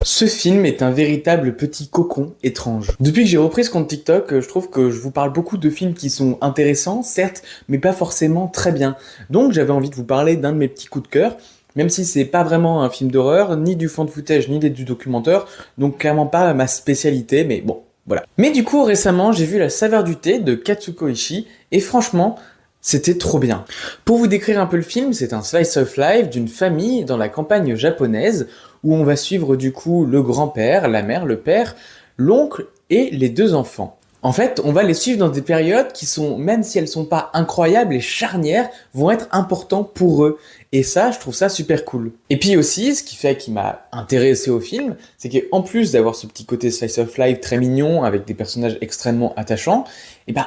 Ce film est un véritable petit cocon étrange. Depuis que j'ai repris ce compte TikTok, je trouve que je vous parle beaucoup de films qui sont intéressants, certes, mais pas forcément très bien. Donc j'avais envie de vous parler d'un de mes petits coups de cœur, même si c'est pas vraiment un film d'horreur, ni du fan footage, ni du documentaire, donc clairement pas ma spécialité, mais bon, voilà. Mais du coup, récemment, j'ai vu La saveur du thé de Katsuko Ishii, et franchement, c'était trop bien. Pour vous décrire un peu le film, c'est un slice of life d'une famille dans la campagne japonaise où on va suivre du coup le grand-père, la mère, le père, l'oncle et les deux enfants. En fait, on va les suivre dans des périodes qui sont, même si elles sont pas incroyables et charnières, vont être importantes pour eux. Et ça, je trouve ça super cool. Et puis aussi, ce qui fait qu'il m'a intéressé au film, c'est qu'en plus d'avoir ce petit côté slice of life très mignon avec des personnages extrêmement attachants, et ben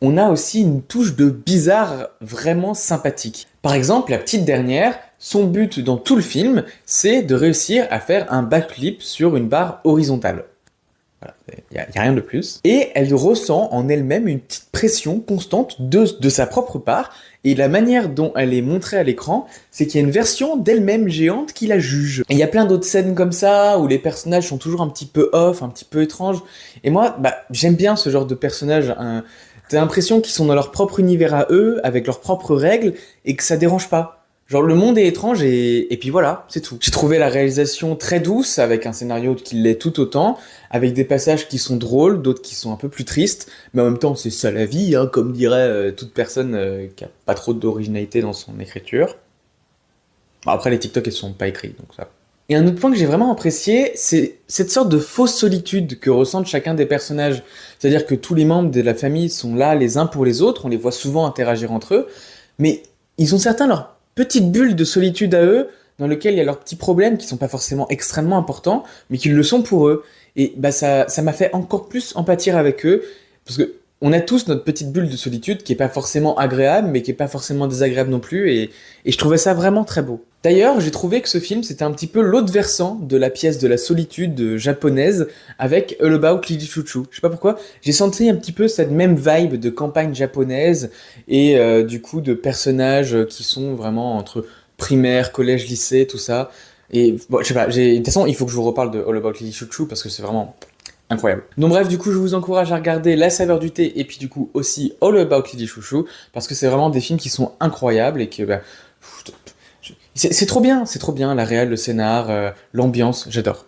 on a aussi une touche de bizarre vraiment sympathique. Par exemple, la petite dernière, son but dans tout le film, c'est de réussir à faire un backflip sur une barre horizontale. Voilà, y a rien de plus. Et elle ressent en elle-même une petite pression constante de sa propre part, et la manière dont elle est montrée à l'écran, c'est qu'il y a une version d'elle-même géante qui la juge. Et il y a plein d'autres scènes comme ça, où les personnages sont toujours un petit peu off, un petit peu étranges, et moi, j'aime bien ce genre de personnages, t'as l'impression qu'ils sont dans leur propre univers à eux, avec leurs propres règles, et que ça dérange pas. Genre le monde est étrange et puis voilà, c'est tout. J'ai trouvé la réalisation très douce, avec un scénario qui l'est tout autant, avec des passages qui sont drôles, d'autres qui sont un peu plus tristes, mais en même temps c'est ça la vie, hein, comme dirait toute personne qui a pas trop d'originalité dans son écriture. Bon, après les TikTok elles sont pas écrits, donc ça. Et un autre point que j'ai vraiment apprécié, c'est cette sorte de fausse solitude que ressentent chacun des personnages. C'est-à-dire que tous les membres de la famille sont là les uns pour les autres, on les voit souvent interagir entre eux, mais ils ont certains leur petite bulle de solitude à eux, dans lequel il y a leurs petits problèmes qui sont pas forcément extrêmement importants, mais qui le sont pour eux. Et ça m'a fait encore plus empathier avec eux, parce que on a tous notre petite bulle de solitude qui est pas forcément agréable, mais qui est pas forcément désagréable non plus, et je trouvais ça vraiment très beau. D'ailleurs, j'ai trouvé que ce film, c'était un petit peu l'autre versant de la pièce de la solitude japonaise avec All About Lily Choo-Choo. Je sais pas pourquoi, j'ai senti un petit peu cette même vibe de campagne japonaise et du coup de personnages qui sont vraiment entre primaire, collège, lycée, tout ça. Et bon, je sais pas, de toute façon, il faut que je vous reparle de All About Lily Choo-Choo parce que c'est vraiment incroyable. Donc bref, du coup, je vous encourage à regarder La saveur du thé et puis du coup aussi All About Lily Choo-Choo parce que c'est vraiment des films qui sont incroyables et que c'est trop bien, la réal, le scénar, l'ambiance, j'adore.